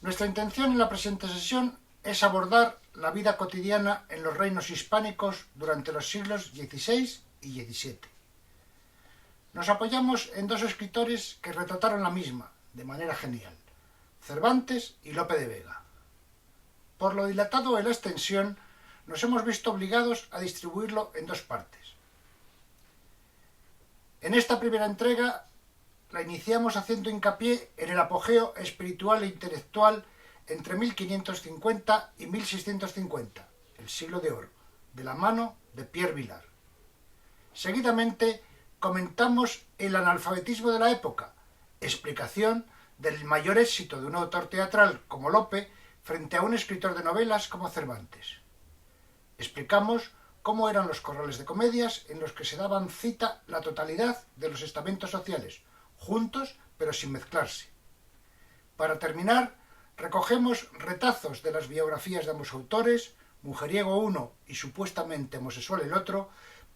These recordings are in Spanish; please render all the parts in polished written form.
Nuestra intención en la presente sesión es abordar la vida cotidiana en los reinos hispánicos durante los siglos XVI y XVII. Nos apoyamos en dos escritores que retrataron la misma, de manera genial, Cervantes y Lope de Vega. Por lo dilatado de la extensión, nos hemos visto obligados a distribuirlo en dos partes. En esta primera entrega la iniciamos haciendo hincapié en el apogeo espiritual e intelectual entre 1550 y 1650, el siglo de oro, de la mano de Pierre Vilar. Seguidamente comentamos el analfabetismo de la época, explicación del mayor éxito de un autor teatral como Lope frente a un escritor de novelas como Cervantes. Explicamos cómo eran los corrales de comedias en los que se daban cita la totalidad de los estamentos sociales, juntos pero sin mezclarse. Para terminar, recogemos retazos de las biografías de ambos autores, mujeriego uno y supuestamente homosexual el otro,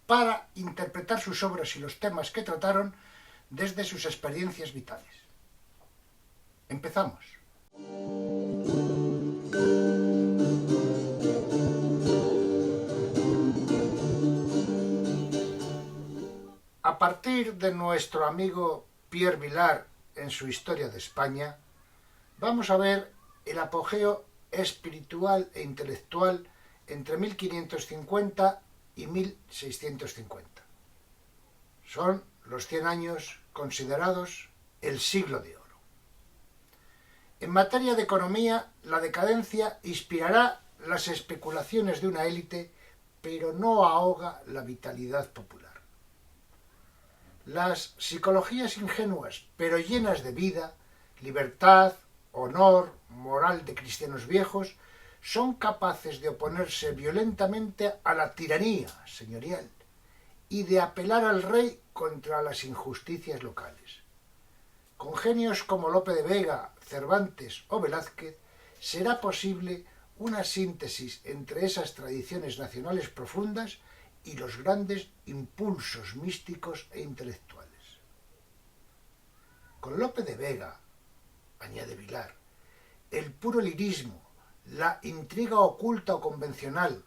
para interpretar sus obras y los temas que trataron desde sus experiencias vitales. Empezamos. A partir de nuestro amigo Pierre Vilar en su Historia de España, vamos a ver el apogeo espiritual e intelectual entre 1550 y 1650. Son los 100 años considerados el siglo de oro. En materia de economía, la decadencia inspirará las especulaciones de una élite, pero no ahoga la vitalidad popular. Las psicologías ingenuas, pero llenas de vida, libertad, honor, moral de cristianos viejos, son capaces de oponerse violentamente a la tiranía señorial y de apelar al rey contra las injusticias locales. Con genios como Lope de Vega, Cervantes o Velázquez, será posible una síntesis entre esas tradiciones nacionales profundas y los grandes impulsos místicos e intelectuales. Con Lope de Vega, añade Vilar, el puro lirismo, la intriga oculta o convencional,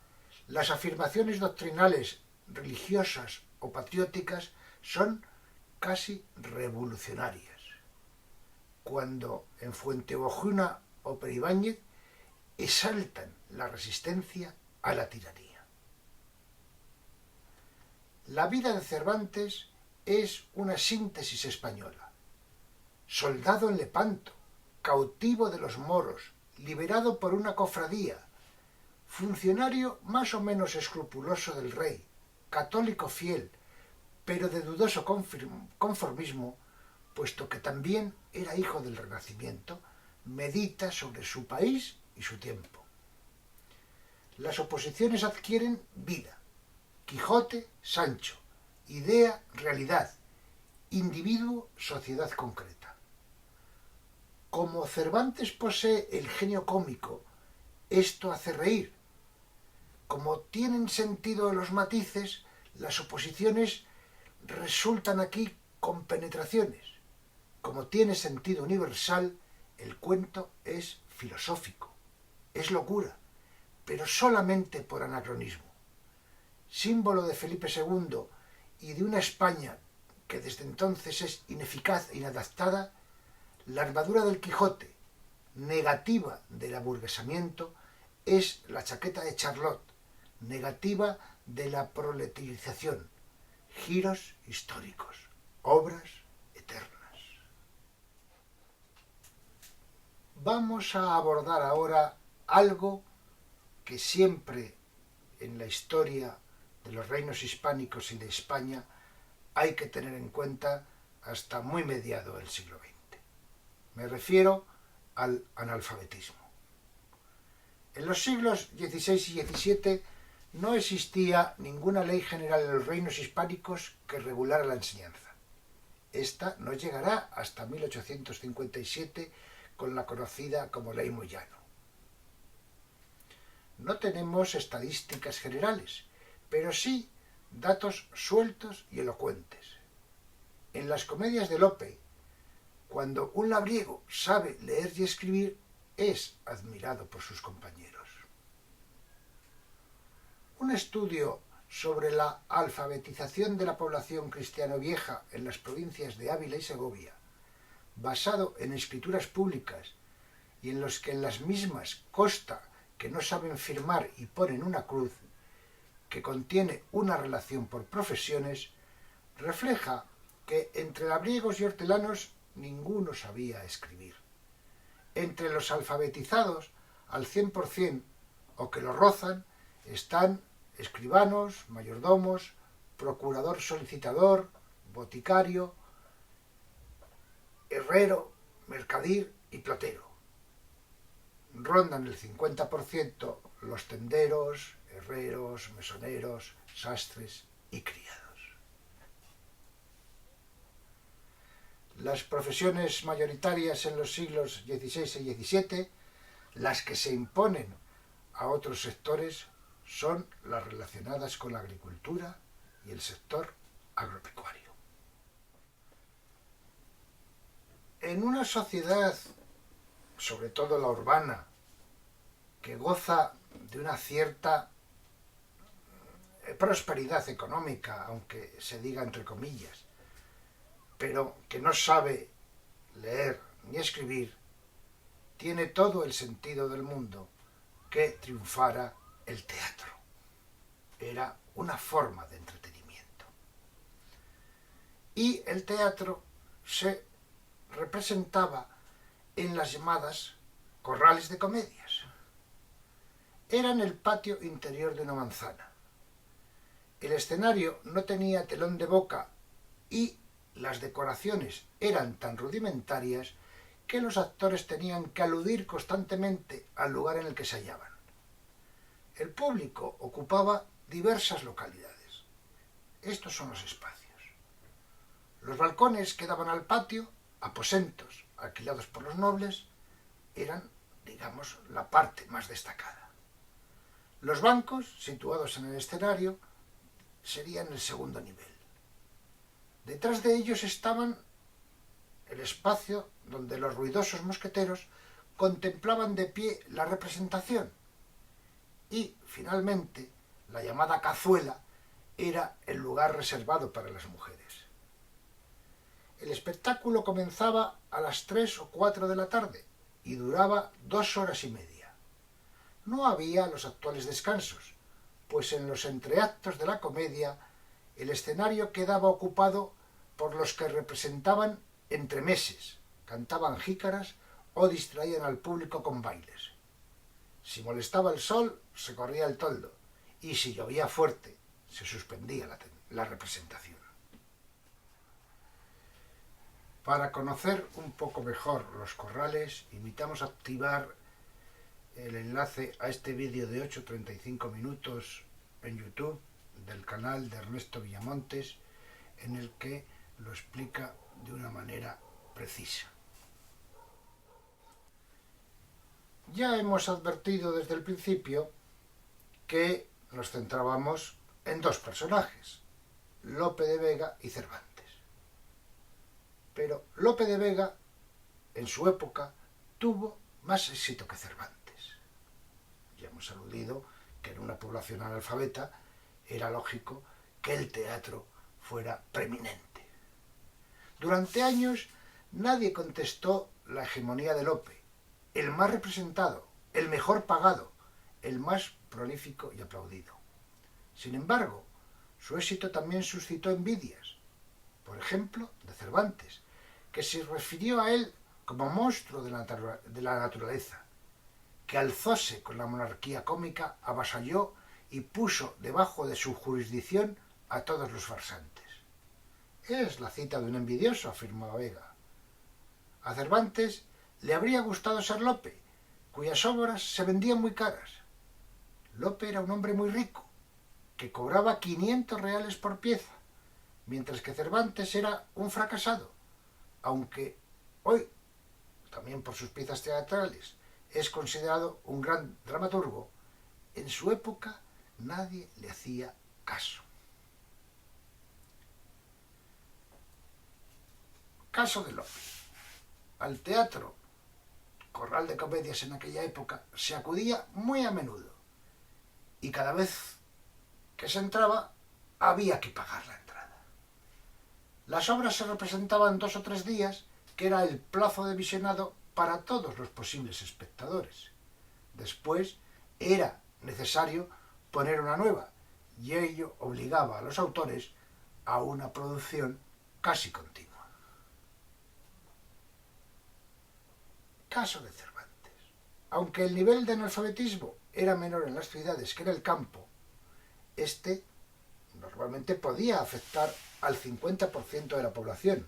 las afirmaciones doctrinales, religiosas o patrióticas son casi revolucionarias. Cuando en Fuenteovejuna o Peribáñez exaltan la resistencia a la tiranía. La vida de Cervantes es una síntesis española. Soldado en Lepanto, cautivo de los moros, liberado por una cofradía, funcionario más o menos escrupuloso del rey, católico fiel, pero de dudoso conformismo, puesto que también era hijo del Renacimiento, medita sobre su país y su tiempo. Las oposiciones adquieren vida. Quijote, Sancho, idea, realidad, individuo, sociedad concreta. Como Cervantes posee el genio cómico, esto hace reír. Como tienen sentido los matices, las oposiciones resultan aquí con penetraciones. Como tiene sentido universal, el cuento es filosófico, es locura, pero solamente por anacronismo. Símbolo de Felipe II y de una España que desde entonces es ineficaz e inadaptada, la armadura del Quijote, negativa del aburguesamiento, es la chaqueta de Charlot, negativa de la proletarización, giros históricos, obras eternas. Vamos a abordar ahora algo que siempre en la historia de los reinos hispánicos y de España hay que tener en cuenta hasta muy mediado el siglo XX. Me refiero al analfabetismo. En los siglos XVI y XVII no existía ninguna ley general en los reinos hispánicos que regulara la enseñanza. Esta no llegará hasta 1857 con la conocida como Ley Moyano. No tenemos estadísticas generales, pero sí datos sueltos y elocuentes. En las comedias de Lope, cuando un labriego sabe leer y escribir, es admirado por sus compañeros. Un estudio sobre la alfabetización de la población cristiano vieja en las provincias de Ávila y Segovia, basado en escrituras públicas y en los que en las mismas consta que no saben firmar y ponen una cruz, que contiene una relación por profesiones, refleja que entre labriegos y hortelanos ninguno sabía escribir. Entre los alfabetizados al 100% o que lo rozan están escribanos, mayordomos, procurador solicitador, boticario, herrero, mercader y plotero. Rondan el 50% los tenderos, herreros, mesoneros, sastres y criados. Las profesiones mayoritarias en los siglos XVI y XVII, las que se imponen a otros sectores, son las relacionadas con la agricultura y el sector agropecuario. En una sociedad, sobre todo la urbana, que goza de una cierta prosperidad económica, aunque se diga entre comillas, pero que no sabe leer ni escribir, tiene todo el sentido del mundo que triunfara el teatro. Era una forma de entretenimiento. Y el teatro se representaba en las llamadas corrales de comedias. Era en el patio interior de una manzana. El escenario no tenía telón de boca y las decoraciones eran tan rudimentarias que los actores tenían que aludir constantemente al lugar en el que se hallaban. El público ocupaba diversas localidades. Estos son los espacios. Los balcones que daban al patio, aposentos alquilados por los nobles, eran, digamos, la parte más destacada. Los bancos, situados en el escenario, serían el segundo nivel. Detrás de ellos estaban el espacio donde los ruidosos mosqueteros contemplaban de pie la representación y, finalmente, la llamada cazuela era el lugar reservado para las mujeres. El espectáculo comenzaba a las 3 o 4 de la tarde y duraba 2 horas y media. No había los actuales descansos, pues en los entreactos de la comedia el escenario quedaba ocupado por los que representaban entremeses, cantaban jícaras o distraían al público con bailes. Si molestaba el sol, se corría el toldo, y si llovía fuerte, se suspendía la representación. Para conocer un poco mejor los corrales, invitamos a activar el enlace a este vídeo de 8:35 minutos en YouTube del canal de Ernesto Villamontes, en el que lo explica de una manera precisa. Ya hemos advertido desde el principio que nos centrábamos en dos personajes, Lope de Vega y Cervantes. Pero Lope de Vega, en su época, tuvo más éxito que Cervantes. Ya hemos aludido que en una población analfabeta era lógico que el teatro fuera preeminente. Durante años nadie contestó la hegemonía de Lope, el más representado, el mejor pagado, el más prolífico y aplaudido. Sin embargo, su éxito también suscitó envidias, por ejemplo, de Cervantes, que se refirió a él como monstruo de la naturaleza, que alzóse con la monarquía cómica, avasalló y puso debajo de su jurisdicción a todos los farsantes. Es la cita de un envidioso, afirmó Vega. A Cervantes le habría gustado ser Lope, cuyas obras se vendían muy caras. Lope era un hombre muy rico, que cobraba 500 reales por pieza, mientras que Cervantes era un fracasado, aunque hoy, también por sus piezas teatrales, es considerado un gran dramaturgo. En su época nadie le hacía caso. Caso de Lope. Al teatro, corral de comedias en aquella época, se acudía muy a menudo y cada vez que se entraba había que pagar la entrada. Las obras se representaban 2 o 3 días, que era el plazo de visionado para todos los posibles espectadores. Después era necesario poner una nueva, y ello obligaba a los autores a una producción casi continua. Caso de Cervantes. Aunque el nivel de analfabetismo era menor en las ciudades que en el campo, este normalmente podía afectar al 50% de la población.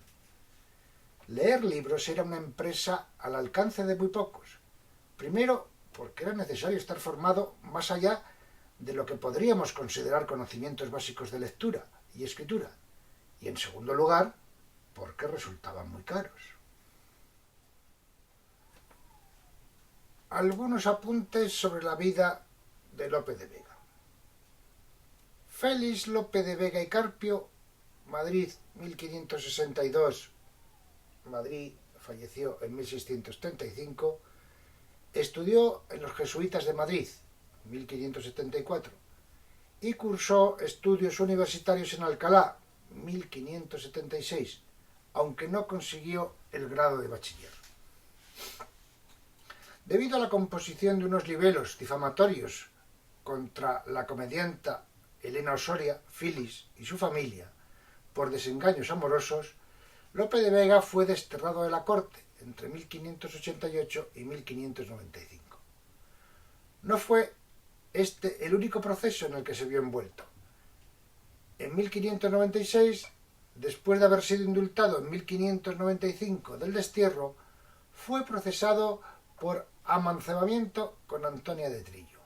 Leer libros era una empresa al alcance de muy pocos. Primero, porque era necesario estar formado más allá de lo que podríamos considerar conocimientos básicos de lectura y escritura. Y en segundo lugar, porque resultaban muy caros. Algunos apuntes sobre la vida de Lope de Vega. Félix Lope de Vega y Carpio, Madrid 1562, Madrid, falleció en 1635, estudió en los jesuitas de Madrid, 1574, y cursó estudios universitarios en Alcalá, 1576, aunque no consiguió el grado de bachiller. Debido a la composición de unos libelos difamatorios contra la comedianta Elena Osoria, Filis y su familia, por desengaños amorosos, Lope de Vega fue desterrado de la corte entre 1588 y 1595. No fue este el único proceso en el que se vio envuelto. En 1596, después de haber sido indultado en 1595 del destierro, fue procesado por amancebamiento con Antonia de Trillo.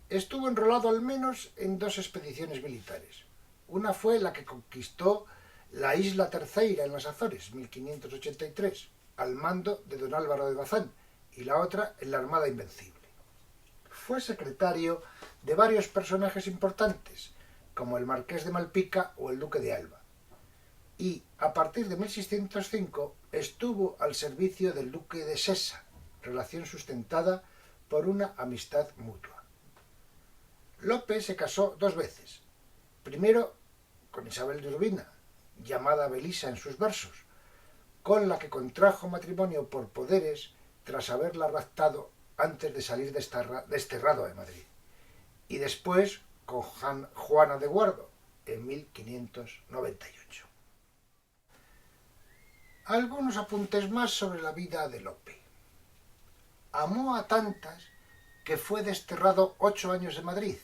Estuvo enrolado al menos en 2 expediciones militares. Una fue la que conquistó la isla Terceira en las Azores, 1583, al mando de don Álvaro de Bazán, y la otra en la Armada Invencible. Fue secretario de varios personajes importantes, como el Marqués de Malpica o el Duque de Alba, y a partir de 1605 estuvo al servicio del Duque de Sesa, relación sustentada por una amistad mutua. Lope se casó 2 veces, primero con Isabel de Urbina, llamada Belisa en sus versos, con la que contrajo matrimonio por poderes tras haberla raptado antes de salir desterrado de Madrid, y después con Juana de Guardo en 1598. Algunos apuntes más sobre la vida de Lope. Amó a tantas que fue desterrado 8 años de Madrid.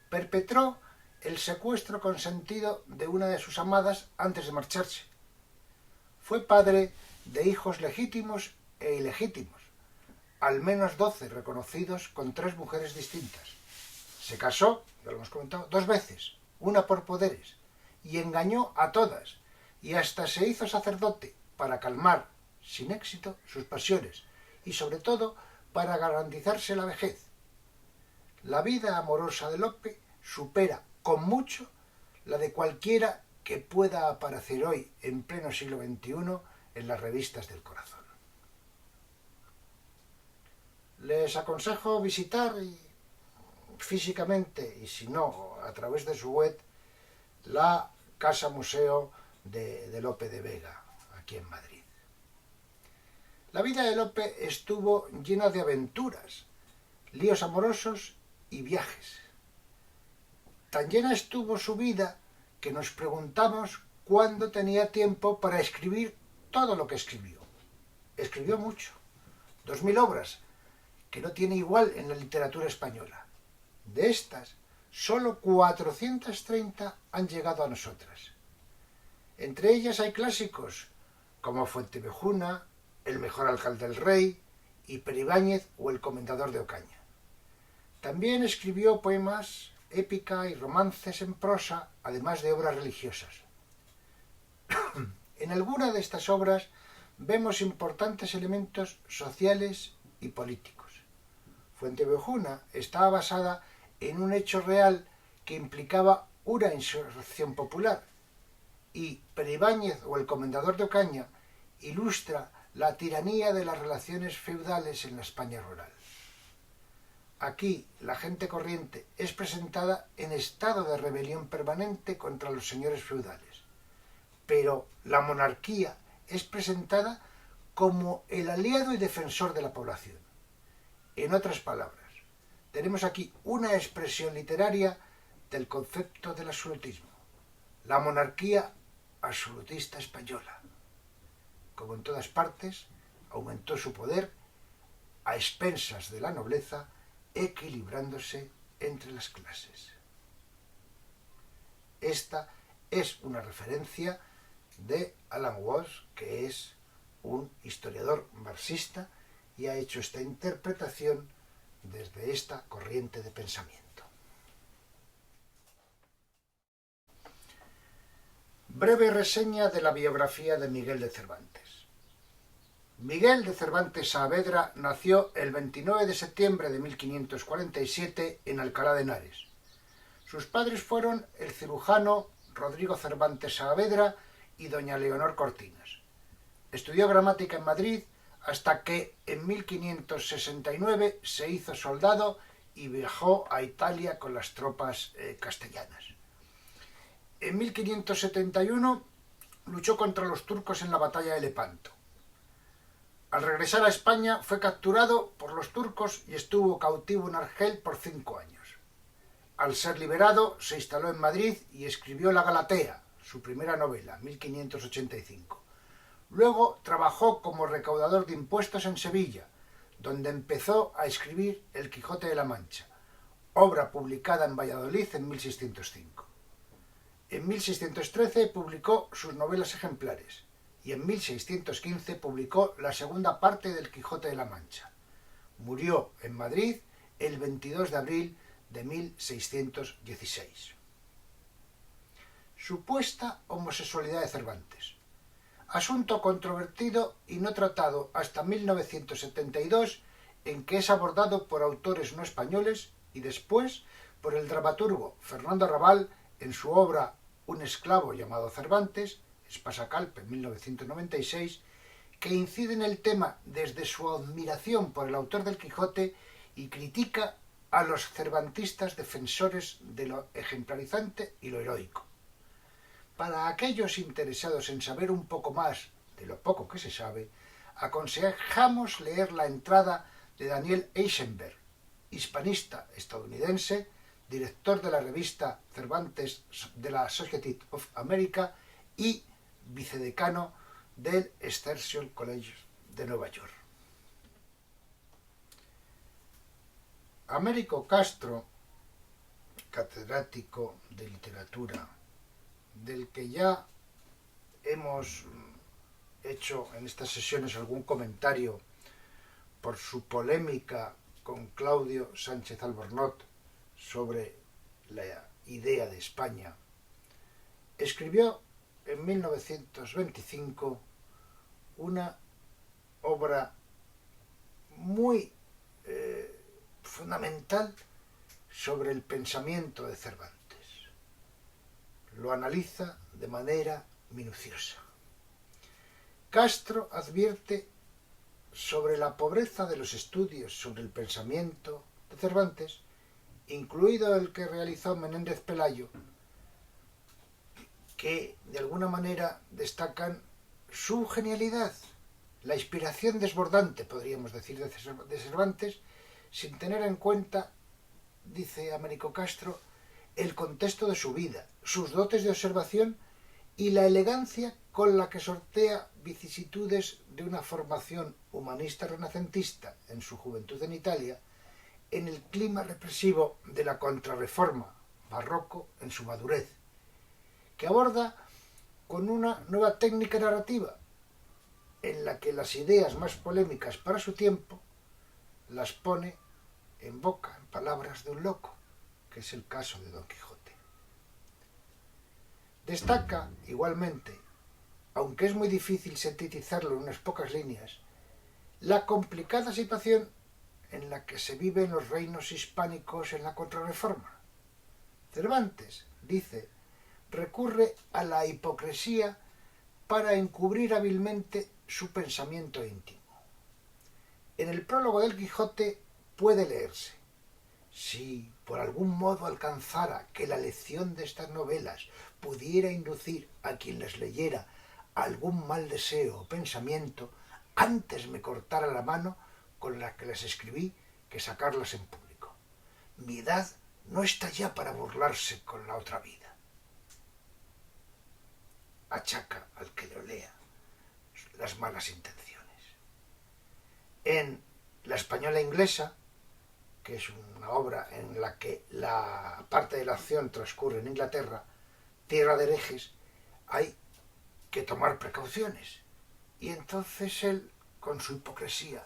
Perpetró el secuestro consentido de una de sus amadas antes de marcharse. Fue padre de hijos legítimos e ilegítimos, al menos 12 reconocidos con 3 mujeres distintas. Se casó, ya lo hemos comentado, 2 veces, una por poderes, y engañó a todas, y hasta se hizo sacerdote para calmar, sin éxito, sus pasiones, y sobre todo para garantizarse la vejez. La vida amorosa de Lope supera con mucho la de cualquiera que pueda aparecer hoy, en pleno siglo XXI, en las revistas del corazón. Les aconsejo visitar físicamente, y si no, a través de su web, la Casa Museo de Lope de Vega, aquí en Madrid. La vida de Lope estuvo llena de aventuras, líos amorosos y viajes. Tan llena estuvo su vida que nos preguntamos cuándo tenía tiempo para escribir todo lo que escribió. Escribió mucho, 2000 obras, que no tiene igual en la literatura española. De estas, solo 430 han llegado a nosotras. Entre ellas hay clásicos como Fuentevejuna, El mejor alcalde del rey, y Peribáñez o El comendador de Ocaña. También escribió poemas, épica y romances en prosa, además de obras religiosas. En alguna de estas obras vemos importantes elementos sociales y políticos. Fuentevejuna estaba basada en un hecho real que implicaba una insurrección popular, y Peribáñez o el Comendador de Ocaña ilustra la tiranía de las relaciones feudales en la España rural. Aquí la gente corriente es presentada en estado de rebelión permanente contra los señores feudales, pero la monarquía es presentada como el aliado y defensor de la población. En otras palabras, tenemos aquí una expresión literaria del concepto del absolutismo, la monarquía absolutista española. Como en todas partes, aumentó su poder a expensas de la nobleza, equilibrándose entre las clases. Esta es una referencia de Alan Walsh, que es un historiador marxista y ha hecho esta interpretación desde esta corriente de pensamiento. Breve reseña de la biografía de Miguel de Cervantes. Miguel de Cervantes Saavedra nació el 29 de septiembre de 1547 en Alcalá de Henares. Sus padres fueron el cirujano Rodrigo Cervantes Saavedra y doña Leonor Cortinas. Estudió gramática en Madrid hasta que en 1569 se hizo soldado y viajó a Italia con las tropas castellanas. En 1571 luchó contra los turcos en la batalla de Lepanto. Al regresar a España fue capturado por los turcos y estuvo cautivo en Argel por 5 años. Al ser liberado se instaló en Madrid y escribió La Galatea, su primera novela, 1585. Luego trabajó como recaudador de impuestos en Sevilla, donde empezó a escribir El Quijote de la Mancha, obra publicada en Valladolid en 1605. En 1613 publicó sus novelas ejemplares y en 1615 publicó la segunda parte del Quijote de la Mancha. Murió en Madrid el 22 de abril de 1616. Supuesta homosexualidad de Cervantes. Asunto controvertido y no tratado hasta 1972, en que es abordado por autores no españoles y después por el dramaturgo Fernando Arrabal en su obra Un esclavo llamado Cervantes, Espasacalpe, 1996, que incide en el tema desde su admiración por el autor del Quijote y critica a los cervantistas defensores de lo ejemplarizante y lo heroico. Para aquellos interesados en saber un poco más de lo poco que se sabe, aconsejamos leer la entrada de Daniel Eisenberg, hispanista estadounidense, director de la revista Cervantes de la Society of America y vicedecano del Excelsior College de Nueva York. Américo Castro, catedrático de literatura, del que ya hemos hecho en estas sesiones algún comentario por su polémica con Claudio Sánchez Albornoz sobre la idea de España, escribió en 1925 una obra muy fundamental sobre el pensamiento de Cervantes. Lo analiza de manera minuciosa. Castro advierte sobre la pobreza de los estudios sobre el pensamiento de Cervantes, incluido el que realizó Menéndez Pelayo, que de alguna manera destacan su genialidad, la inspiración desbordante, podríamos decir, de Cervantes, sin tener en cuenta, dice Américo Castro, el contexto de su vida, sus dotes de observación y la elegancia con la que sortea vicisitudes de una formación humanista renacentista en su juventud en Italia, en el clima represivo de la Contrarreforma, barroco en su madurez, que aborda con una nueva técnica narrativa en la que las ideas más polémicas para su tiempo las pone en boca, en palabras de un loco, que es el caso de Don Quijote. Destaca, igualmente, aunque es muy difícil sintetizarlo en unas pocas líneas, la complicada situación en la que se viven los reinos hispánicos en la Contrarreforma. Cervantes, dice, recurre a la hipocresía para encubrir hábilmente su pensamiento íntimo. En el prólogo del Quijote puede leerse: si por algún modo alcanzara que la lección de estas novelas pudiera inducir a quien las leyera algún mal deseo o pensamiento, antes me cortara la mano con la que las escribí que sacarlas en público. Mi edad no está ya para burlarse con la otra vida. Achaca al que lo lea las malas intenciones. En La española inglesa, que es una obra en la que la parte de la acción transcurre en Inglaterra, tierra de herejes, hay que tomar precauciones. Y entonces él, con su hipocresía,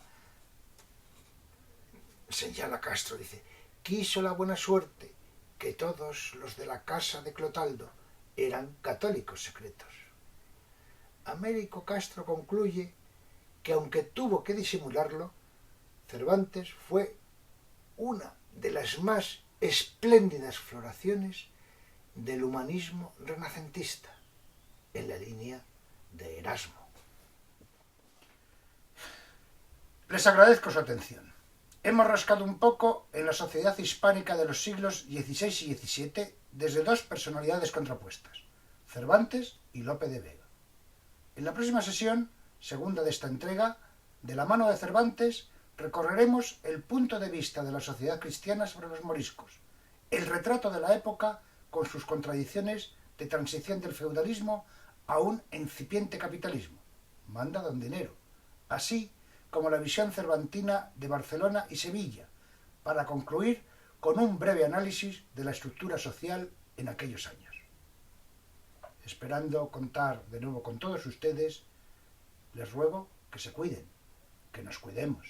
señala a Castro, dice: quiso la buena suerte que todos los de la casa de Clotaldo eran católicos secretos. Américo Castro concluye que, aunque tuvo que disimularlo, Cervantes fue una de las más espléndidas floraciones del humanismo renacentista, en la línea de Erasmo. Les agradezco su atención. Hemos rascado un poco en la sociedad hispánica de los siglos XVI y XVII desde dos personalidades contrapuestas, Cervantes y Lope de Vega. En la próxima sesión, segunda de esta entrega, de la mano de Cervantes, recorreremos el punto de vista de la sociedad cristiana sobre los moriscos, el retrato de la época con sus contradicciones de transición del feudalismo a un incipiente capitalismo, manda don dinero, así como la visión cervantina de Barcelona y Sevilla, para concluir con un breve análisis de la estructura social en aquellos años. Esperando contar de nuevo con todos ustedes, les ruego que se cuiden, que nos cuidemos.